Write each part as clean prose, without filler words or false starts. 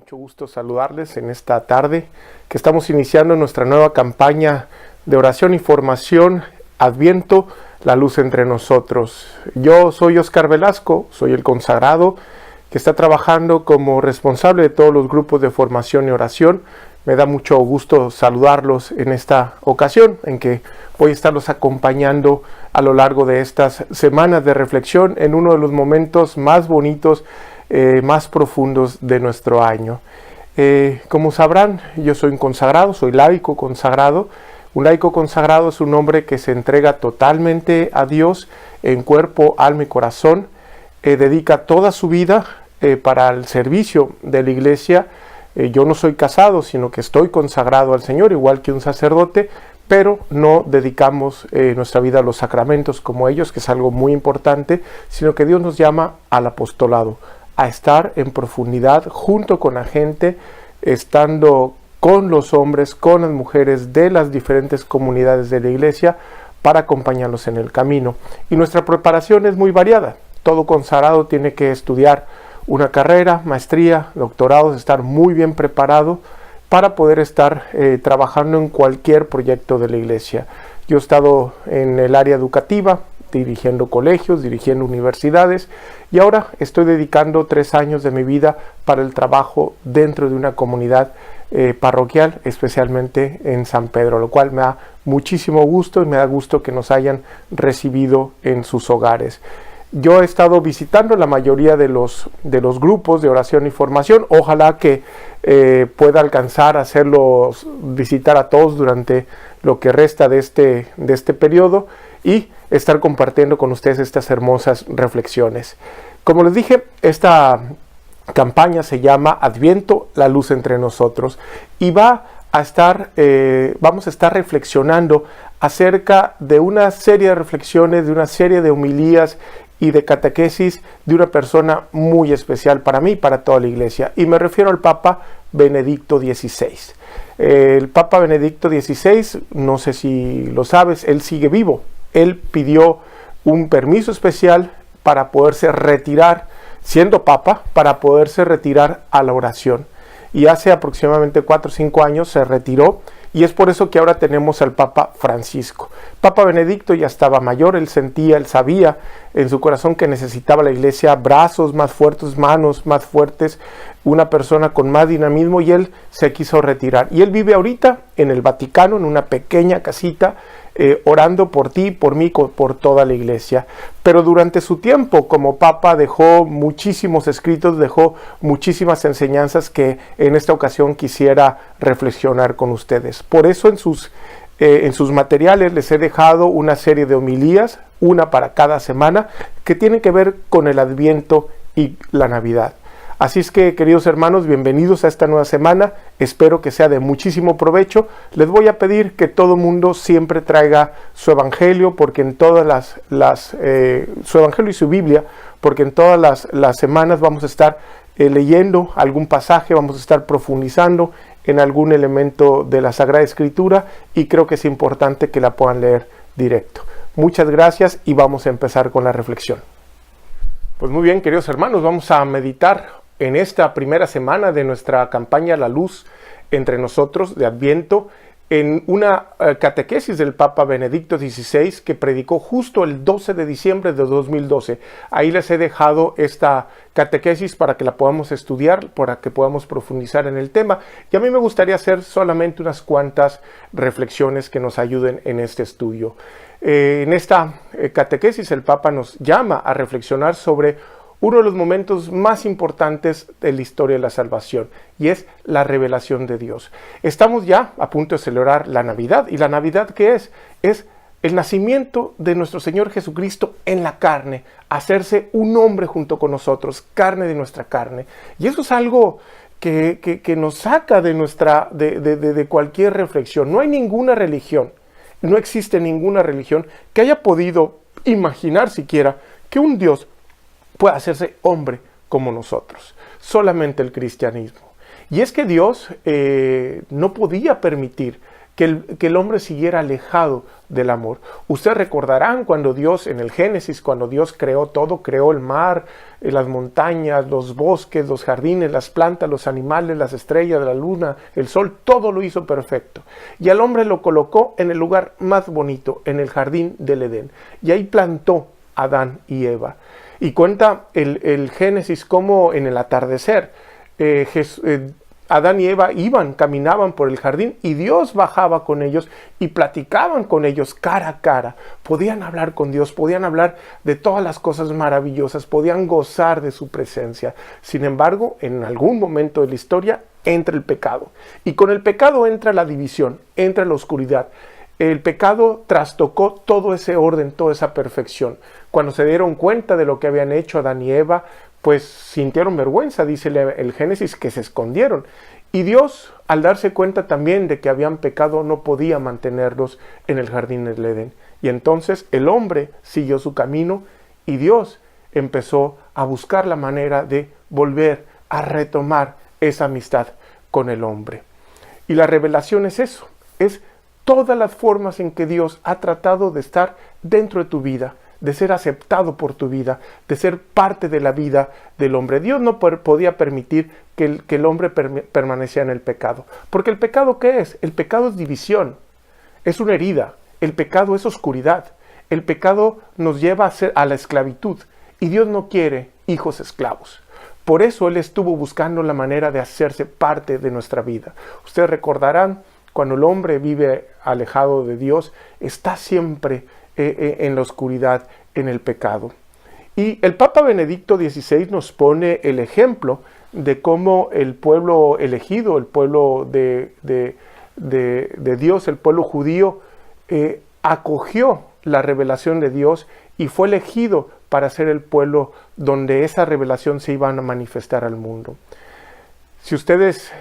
mucho gusto saludarles en esta tarde que estamos iniciando nuestra nueva campaña de oración y formación Adviento, la luz entre nosotros. Yo soy Oscar Velasco, soy el consagrado que está trabajando como responsable de todos los grupos de formación y oración. Me da mucho gusto saludarlos en esta ocasión en que voy a estarlos acompañando a lo largo de estas semanas de reflexión en uno de los momentos más bonitos, más profundos de nuestro año. Como sabrán, yo soy un consagrado, soy laico consagrado. Un laico consagrado es un hombre que se entrega totalmente a Dios en cuerpo, alma y corazón. Dedica toda su vida para el servicio de la iglesia. Yo no soy casado, sino que estoy consagrado al Señor, igual que un sacerdote, pero no dedicamos nuestra vida a los sacramentos como ellos, que es algo muy importante, sino que Dios nos llama al apostolado, a estar en profundidad junto con la gente, estando con los hombres, con las mujeres de las diferentes comunidades de la iglesia, para acompañarlos en el camino. Y nuestra preparación es muy variada. Todo consagrado tiene que estudiar una carrera, maestría, doctorado, estar muy bien preparado para poder estar trabajando en cualquier proyecto de la iglesia. Yo he estado en el área educativa, dirigiendo colegios, dirigiendo universidades, y ahora estoy dedicando 3 años de mi vida para el trabajo dentro de una comunidad parroquial, especialmente en San Pedro, lo cual me da muchísimo gusto y me da gusto que nos hayan recibido en sus hogares. Yo he estado visitando la mayoría de los grupos de oración y formación. Ojalá que pueda alcanzar a visitar a todos durante lo que resta de este periodo y estar compartiendo con ustedes estas hermosas reflexiones. Como les dije, esta campaña se llama Adviento, la luz entre nosotros, y vamos a estar reflexionando acerca de una serie de reflexiones, de una serie de homilías y de catequesis de una persona muy especial para mí y para toda la iglesia, y me refiero al Papa Benedicto XVI. El Papa Benedicto XVI, no sé si lo sabes, él sigue vivo. Él pidió un permiso especial para poderse retirar, siendo Papa, para poderse retirar a la oración. Y hace aproximadamente 4 o 5 años se retiró, y es por eso que ahora tenemos al Papa Francisco. Papa Benedicto ya estaba mayor, él sabía en su corazón que necesitaba la iglesia brazos más fuertes, manos más fuertes, una persona con más dinamismo, y él se quiso retirar. Y él vive ahorita en el Vaticano, en una pequeña casita, orando por ti, por mí, por toda la iglesia. Pero durante su tiempo como Papa dejó muchísimos escritos, dejó muchísimas enseñanzas que en esta ocasión quisiera reflexionar con ustedes. Por eso en sus materiales les he dejado una serie de homilías, una para cada semana, que tienen que ver con el Adviento y la Navidad. Así es que, queridos hermanos, bienvenidos a esta nueva semana. Espero que sea de muchísimo provecho. Les voy a pedir que todo mundo siempre traiga su evangelio, porque en todas su evangelio y su Biblia, porque en todas las semanas vamos a estar leyendo algún pasaje, vamos a estar profundizando en algún elemento de la Sagrada Escritura, y creo que es importante que la puedan leer directo. Muchas gracias y vamos a empezar con la reflexión. Pues muy bien, queridos hermanos, vamos a meditar en esta primera semana de nuestra campaña La Luz entre Nosotros de Adviento, en una catequesis del Papa Benedicto XVI que predicó justo el 12 de diciembre de 2012. Ahí les he dejado esta catequesis para que la podamos estudiar, para que podamos profundizar en el tema. Y a mí me gustaría hacer solamente unas cuantas reflexiones que nos ayuden en este estudio. En esta catequesis el Papa nos llama a reflexionar sobre uno de los momentos más importantes de la historia de la salvación, y es la revelación de Dios. Estamos ya a punto de celebrar la Navidad, y la Navidad, ¿qué es? Es el nacimiento de nuestro Señor Jesucristo en la carne, hacerse un hombre junto con nosotros, carne de nuestra carne. Y eso es algo que nos saca de cualquier reflexión. No hay ninguna religión, no existe ninguna religión que haya podido imaginar siquiera que un Dios puede hacerse hombre como nosotros. Solamente el cristianismo. Y es que Dios no podía permitir que el hombre siguiera alejado del amor. Ustedes recordarán cuando Dios, en el Génesis, cuando Dios creó todo, creó el mar, las montañas, los bosques, los jardines, las plantas, los animales, las estrellas, la luna, el sol, todo lo hizo perfecto. Y al hombre lo colocó en el lugar más bonito, en el jardín del Edén. Y ahí plantó a Adán y Eva. Y cuenta el Génesis cómo en el atardecer Adán y Eva caminaban por el jardín y Dios bajaba con ellos y platicaban con ellos cara a cara. Podían hablar con Dios, podían hablar de todas las cosas maravillosas, podían gozar de su presencia. Sin embargo, en algún momento de la historia entra el pecado. Y con el pecado entra la división, entra la oscuridad. El pecado trastocó todo ese orden, toda esa perfección. Cuando se dieron cuenta de lo que habían hecho Adán y Eva, pues sintieron vergüenza, dice el Génesis, que se escondieron. Y Dios, al darse cuenta también de que habían pecado, no podía mantenerlos en el jardín del Edén. Y entonces el hombre siguió su camino y Dios empezó a buscar la manera de volver a retomar esa amistad con el hombre. Y la revelación es eso, es todas las formas en que Dios ha tratado de estar dentro de tu vida, de ser aceptado por tu vida, de ser parte de la vida del hombre. Dios no podía permitir que el hombre permaneciera en el pecado. Porque el pecado, ¿qué es? El pecado es división, es una herida, el pecado es oscuridad, el pecado nos lleva a la esclavitud y Dios no quiere hijos esclavos. Por eso Él estuvo buscando la manera de hacerse parte de nuestra vida. Ustedes recordarán, cuando el hombre vive alejado de Dios, está siempre en la oscuridad, en el pecado. Y el Papa Benedicto XVI nos pone el ejemplo de cómo el pueblo elegido, el pueblo de Dios, el pueblo judío, acogió la revelación de Dios y fue elegido para ser el pueblo donde esa revelación se iba a manifestar al mundo. Si ustedes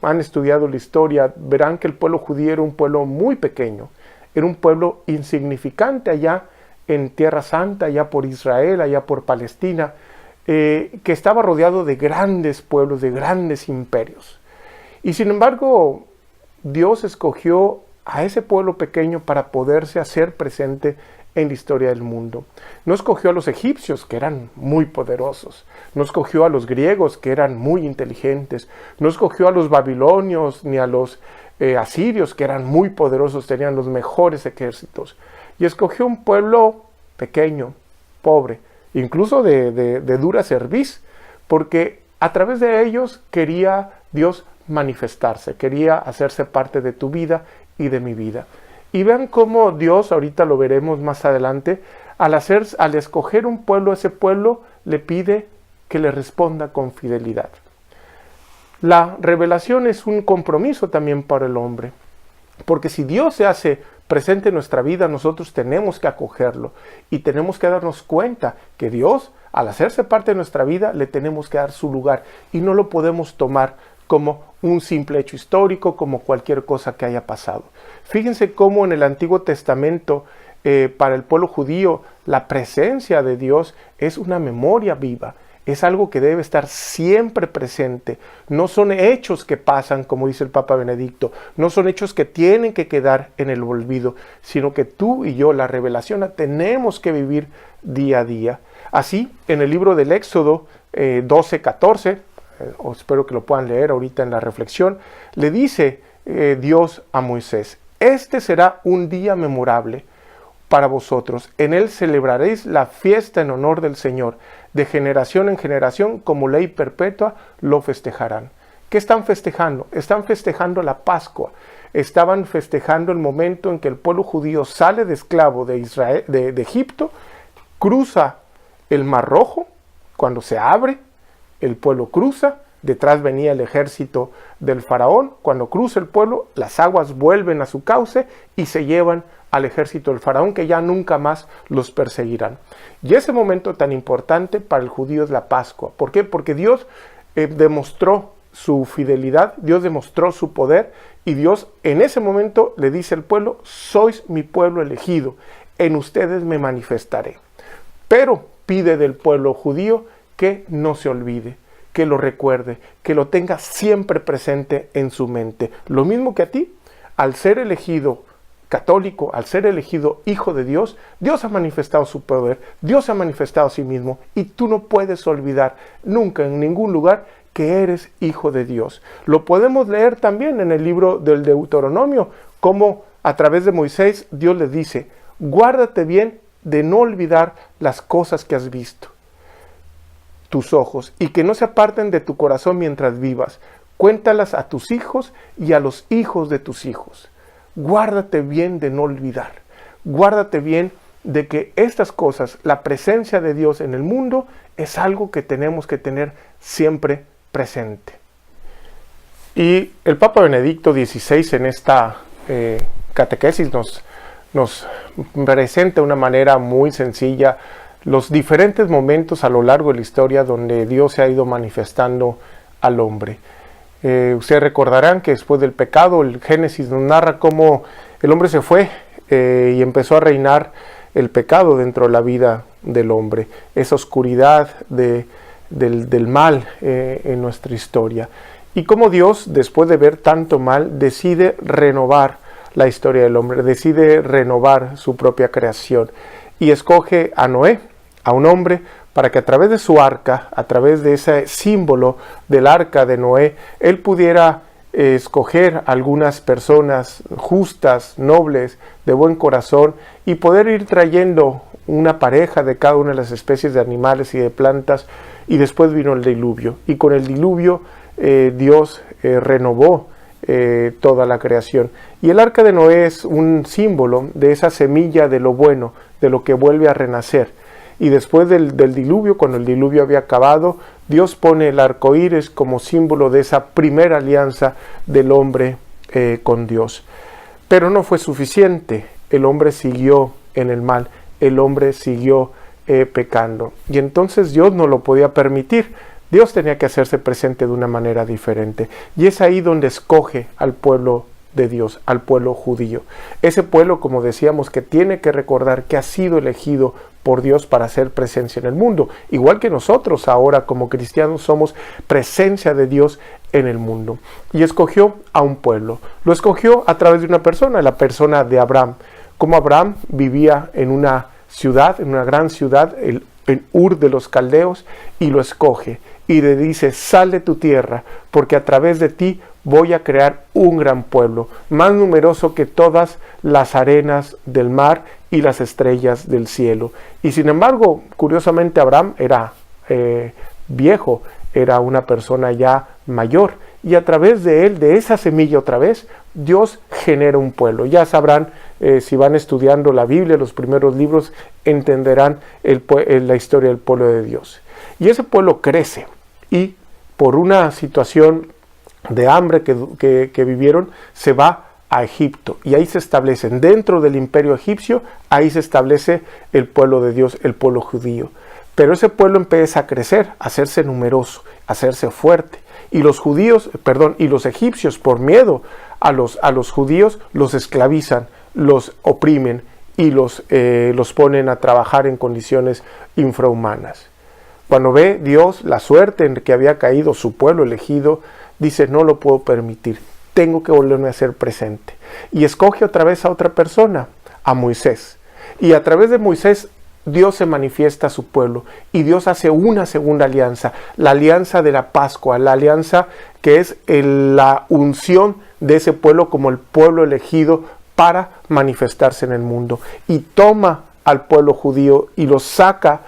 han estudiado la historia, verán que el pueblo judío era un pueblo muy pequeño. Era un pueblo insignificante allá en Tierra Santa, allá por Israel, allá por Palestina, que estaba rodeado de grandes pueblos, de grandes imperios. Y sin embargo, Dios escogió a ese pueblo pequeño para poderse hacer presente en la historia del mundo. No escogió a los egipcios, que eran muy poderosos. No escogió a los griegos, que eran muy inteligentes. No escogió a los babilonios ni a los asirios, que eran muy poderosos, tenían los mejores ejércitos. Y escogió un pueblo pequeño, pobre, incluso de dura cerviz, porque a través de ellos quería Dios manifestarse, quería hacerse parte de tu vida y de mi vida. Y vean cómo Dios, ahorita lo veremos más adelante, al escoger un pueblo, ese pueblo le pide que le responda con fidelidad. La revelación es un compromiso también para el hombre, porque si Dios se hace presente en nuestra vida, nosotros tenemos que acogerlo y tenemos que darnos cuenta que Dios, al hacerse parte de nuestra vida, le tenemos que dar su lugar y no lo podemos tomar como un simple hecho histórico, como cualquier cosa que haya pasado. Fíjense cómo en el Antiguo Testamento, para el pueblo judío, la presencia de Dios es una memoria viva. Es algo que debe estar siempre presente. No son hechos que pasan, como dice el Papa Benedicto. No son hechos que tienen que quedar en el olvido, sino que tú y yo, la revelación, la tenemos que vivir día a día. Así, en el libro del Éxodo 12:14, espero que lo puedan leer ahorita en la reflexión, le dice Dios a Moisés: este será un día memorable para vosotros. En él celebraréis la fiesta en honor del Señor. De generación en generación, como ley perpetua, lo festejarán. ¿Qué están festejando? Están festejando la Pascua. Estaban festejando el momento en que el pueblo judío sale de esclavo de Egipto, cruza el Mar Rojo, cuando se abre, el pueblo cruza, detrás venía el ejército del faraón, cuando cruza el pueblo, las aguas vuelven a su cauce y se llevan al ejército del faraón, que ya nunca más los perseguirán. Y ese momento tan importante para el judío es la Pascua. ¿Por qué? Porque Dios demostró su fidelidad, Dios demostró su poder, y Dios en ese momento le dice al pueblo: sois mi pueblo elegido, en ustedes me manifestaré. Pero pide del pueblo judío que no se olvide, que lo recuerde, que lo tenga siempre presente en su mente. Lo mismo que a ti. al ser elegido católico, al ser elegido hijo de Dios, Dios ha manifestado su poder, Dios ha manifestado a sí mismo, y tú no puedes olvidar nunca en ningún lugar que eres hijo de Dios. Lo podemos leer también en el libro del Deuteronomio, como a través de Moisés Dios le dice: guárdate bien de no olvidar las cosas que has visto, tus ojos, y que no se aparten de tu corazón mientras vivas. Cuéntalas a tus hijos y a los hijos de tus hijos. Guárdate bien de no olvidar. Guárdate bien de que estas cosas, la presencia de Dios en el mundo, es algo que tenemos que tener siempre presente. Y el Papa Benedicto XVI en esta catequesis nos presenta de una manera muy sencilla los diferentes momentos a lo largo de la historia donde Dios se ha ido manifestando al hombre. Ustedes recordarán que después del pecado, el Génesis nos narra cómo el hombre se fue y empezó a reinar el pecado dentro de la vida del hombre, esa oscuridad del mal en nuestra historia. Y cómo Dios, después de ver tanto mal, decide renovar la historia del hombre, decide renovar su propia creación y escoge a Noé, a un hombre, para que a través de su arca, a través de ese símbolo del arca de Noé, él pudiera escoger algunas personas justas, nobles, de buen corazón, y poder ir trayendo una pareja de cada una de las especies de animales y de plantas. Y después vino el diluvio, y con el diluvio Dios renovó toda la creación. Y el arca de Noé es un símbolo de esa semilla de lo bueno, de lo que vuelve a renacer. Y después del diluvio, cuando el diluvio había acabado, Dios pone el arco iris como símbolo de esa primera alianza del hombre con Dios. Pero no fue suficiente. El hombre siguió en el mal, el hombre siguió pecando. Y entonces Dios no lo podía permitir. Dios tenía que hacerse presente de una manera diferente. Y es ahí donde escoge al pueblo de Dios, al pueblo judío. Ese pueblo, como decíamos, que tiene que recordar que ha sido elegido por Dios para hacer presencia en el mundo. Igual que nosotros ahora como cristianos somos presencia de Dios en el mundo. Y escogió a un pueblo. Lo escogió a través de una persona, la persona de Abraham. Como Abraham vivía en una ciudad, en una gran ciudad, en Ur de los Caldeos, y lo escoge. Y le dice: sal de tu tierra, porque a través de ti voy a crear un gran pueblo, más numeroso que todas las arenas del mar y las estrellas del cielo. Y sin embargo, curiosamente, Abraham era viejo, era una persona ya mayor, y a través de él, de esa semilla otra vez, Dios genera un pueblo. Ya sabrán, si van estudiando la Biblia, los primeros libros, entenderán la historia del pueblo de Dios. Y ese pueblo crece, y por una situación de hambre que vivieron, se va a Egipto, y ahí se establecen, dentro del imperio egipcio, ahí se establece el pueblo de Dios, el pueblo judío. Pero ese pueblo empieza a crecer, a hacerse numeroso, a hacerse fuerte, y los egipcios, por miedo a los judíos, los esclavizan, los oprimen y los ponen a trabajar en condiciones infrahumanas. Cuando ve Dios la suerte en que había caído su pueblo elegido, dice: no lo puedo permitir, tengo que volverme a hacer presente. Y escoge otra vez a otra persona, a Moisés. Y a través de Moisés, Dios se manifiesta a su pueblo. Y Dios hace una segunda alianza, la alianza de la Pascua, la alianza que es la unción de ese pueblo como el pueblo elegido para manifestarse en el mundo. Y toma al pueblo judío y lo saca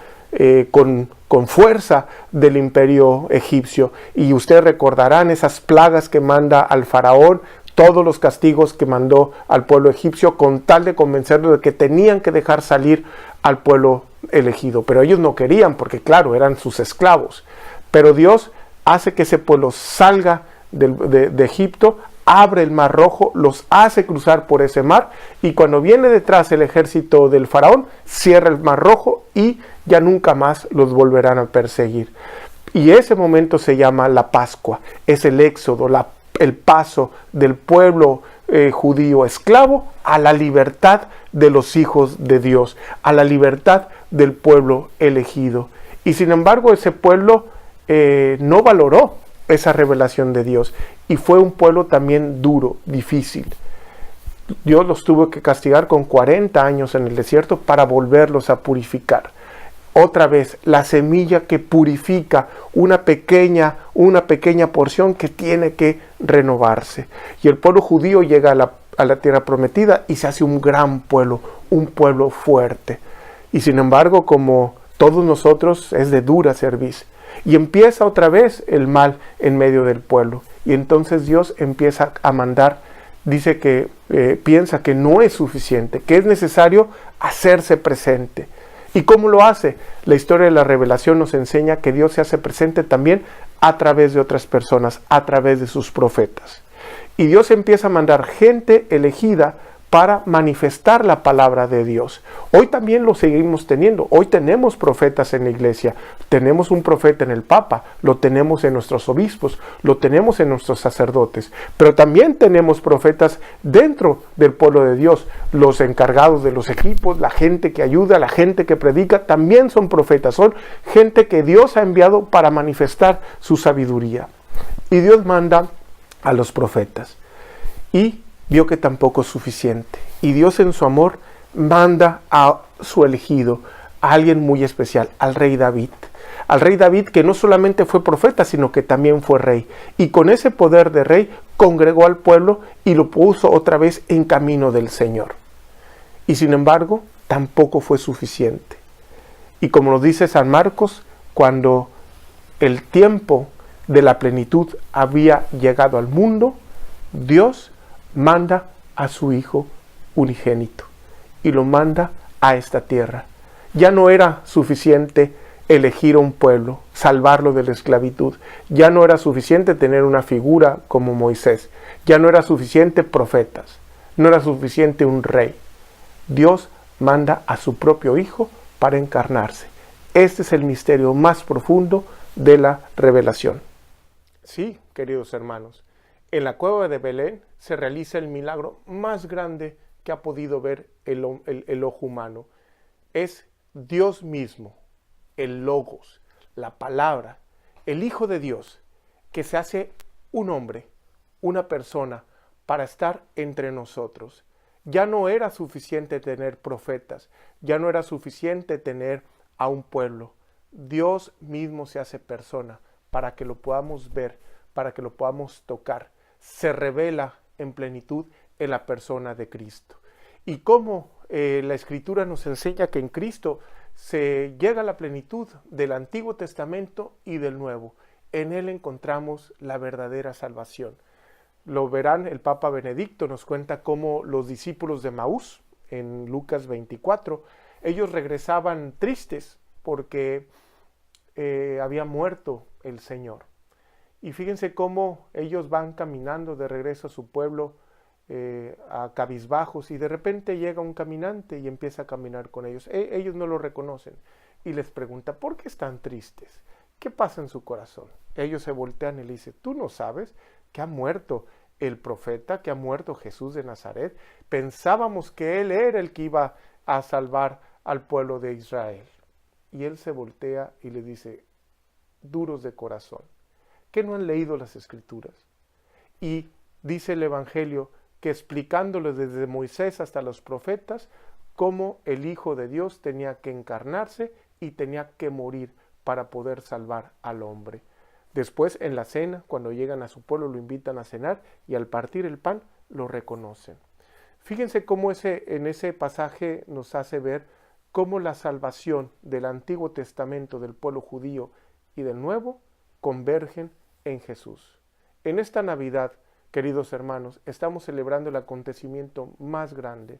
con fuerza del imperio egipcio. Y ustedes recordarán esas plagas que manda al faraón, todos los castigos que mandó al pueblo egipcio, con tal de convencerlos de que tenían que dejar salir al pueblo elegido. Pero ellos no querían, porque claro, eran sus esclavos. Pero Dios hace que ese pueblo salga de Egipto, abre el mar rojo, los hace cruzar por ese mar, y cuando viene detrás el ejército del faraón, cierra el mar rojo y ya nunca más los volverán a perseguir. Y ese momento se llama la Pascua, es el éxodo, el paso del pueblo judío esclavo a la libertad de los hijos de Dios, a la libertad del pueblo elegido. Y sin embargo ese pueblo no valoró esa revelación de Dios, y fue un pueblo también duro, difícil. Dios los tuvo que castigar con 40 años en el desierto para volverlos a purificar. Otra vez, la semilla que purifica una pequeña porción que tiene que renovarse. Y el pueblo judío llega a la tierra prometida y se hace un gran pueblo, un pueblo fuerte. Y sin embargo, como todos nosotros, es de dura cerviz. Y empieza otra vez el mal en medio del pueblo. Y entonces Dios empieza a mandar, dice que piensa que no es suficiente, que es necesario hacerse presente. ¿Y cómo lo hace? La historia de la revelación nos enseña que Dios se hace presente también a través de otras personas, a través de sus profetas. Y Dios empieza a mandar gente elegida para manifestar la palabra de Dios. Hoy también lo seguimos teniendo. Hoy tenemos profetas en la iglesia. Tenemos un profeta en el Papa, lo tenemos en nuestros obispos, lo tenemos en nuestros sacerdotes. Pero también tenemos profetas dentro del pueblo de Dios. Los encargados de los equipos, la gente que ayuda, la gente que predica, también son profetas. Son gente que Dios ha enviado para manifestar su sabiduría. Y Dios manda a los profetas. Y vio que tampoco es suficiente. Y Dios en su amor manda a su elegido, a alguien muy especial, al rey David. Al rey David, que no solamente fue profeta, sino que también fue rey. Y con ese poder de rey congregó al pueblo y lo puso otra vez en camino del Señor. Y sin embargo, tampoco fue suficiente. Y como nos dice San Marcos, cuando el tiempo de la plenitud había llegado al mundo, Dios manda a su Hijo unigénito y lo manda a esta tierra. Ya no era suficiente elegir a un pueblo, salvarlo de la esclavitud. Ya no era suficiente tener una figura como Moisés. Ya no era suficiente profetas. No era suficiente un rey. Dios manda a su propio Hijo para encarnarse. Este es el misterio más profundo de la revelación. Sí, queridos hermanos, en la cueva de Belén se realiza el milagro más grande que ha podido ver el ojo humano. Es Dios mismo, el Logos, la palabra, el Hijo de Dios, que se hace un hombre, una persona, para estar entre nosotros. Ya no era suficiente tener profetas, ya no era suficiente tener a un pueblo. Dios mismo se hace persona para que lo podamos ver, para que lo podamos tocar. Se revela en plenitud en la persona de Cristo. Y cómo la Escritura nos enseña que en Cristo se llega a la plenitud del Antiguo Testamento y del Nuevo. En Él encontramos la verdadera salvación. Lo verán, el Papa Benedicto nos cuenta cómo los discípulos de Maús, en Lucas 24, ellos regresaban tristes porque había muerto el Señor. Y fíjense cómo ellos van caminando de regreso a su pueblo a cabizbajos y de repente llega un caminante y empieza a caminar con ellos. Ellos no lo reconocen y les pregunta, ¿por qué están tristes? ¿Qué pasa en su corazón? Ellos se voltean y le dicen, ¿tú no sabes que ha muerto el profeta, que ha muerto Jesús de Nazaret? Pensábamos que Él era el que iba a salvar al pueblo de Israel. Y Él se voltea y le dice, duros de corazón, ¿que no han leído las Escrituras? Y dice el Evangelio que explicándoles desde Moisés hasta los profetas, cómo el Hijo de Dios tenía que encarnarse y tenía que morir para poder salvar al hombre. Después en la cena, cuando llegan a su pueblo, lo invitan a cenar y al partir el pan lo reconocen. Fíjense cómo en ese pasaje nos hace ver cómo la salvación del Antiguo Testamento del pueblo judío y del Nuevo convergen en Jesús. En esta Navidad, queridos hermanos, estamos celebrando el acontecimiento más grande.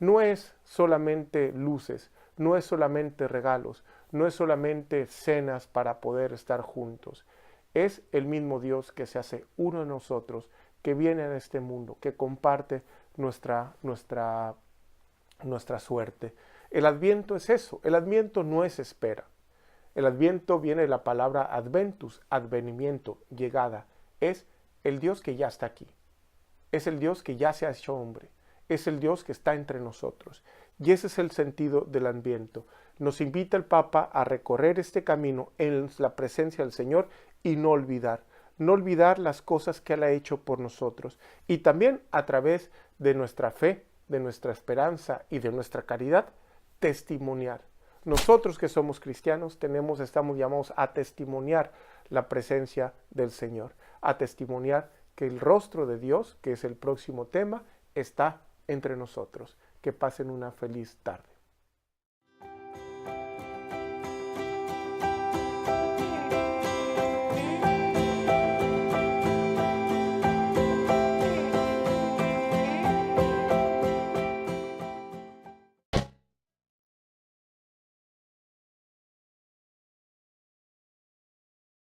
No es solamente luces, no es solamente regalos, no es solamente cenas para poder estar juntos. Es el mismo Dios que se hace uno de nosotros, que viene a este mundo, que comparte nuestra suerte. El Adviento es eso, el Adviento no es espera. El Adviento viene de la palabra adventus, advenimiento, llegada. Es el Dios que ya está aquí. Es el Dios que ya se ha hecho hombre. Es el Dios que está entre nosotros. Y ese es el sentido del Adviento. Nos invita el Papa a recorrer este camino en la presencia del Señor y no olvidar. no olvidar las cosas que Él ha hecho por nosotros. Y también a través de nuestra fe, de nuestra esperanza y de nuestra caridad, testimoniar. Nosotros que somos cristianos estamos llamados a testimoniar la presencia del Señor, a testimoniar que el rostro de Dios, que es el próximo tema, está entre nosotros. Que pasen una feliz tarde.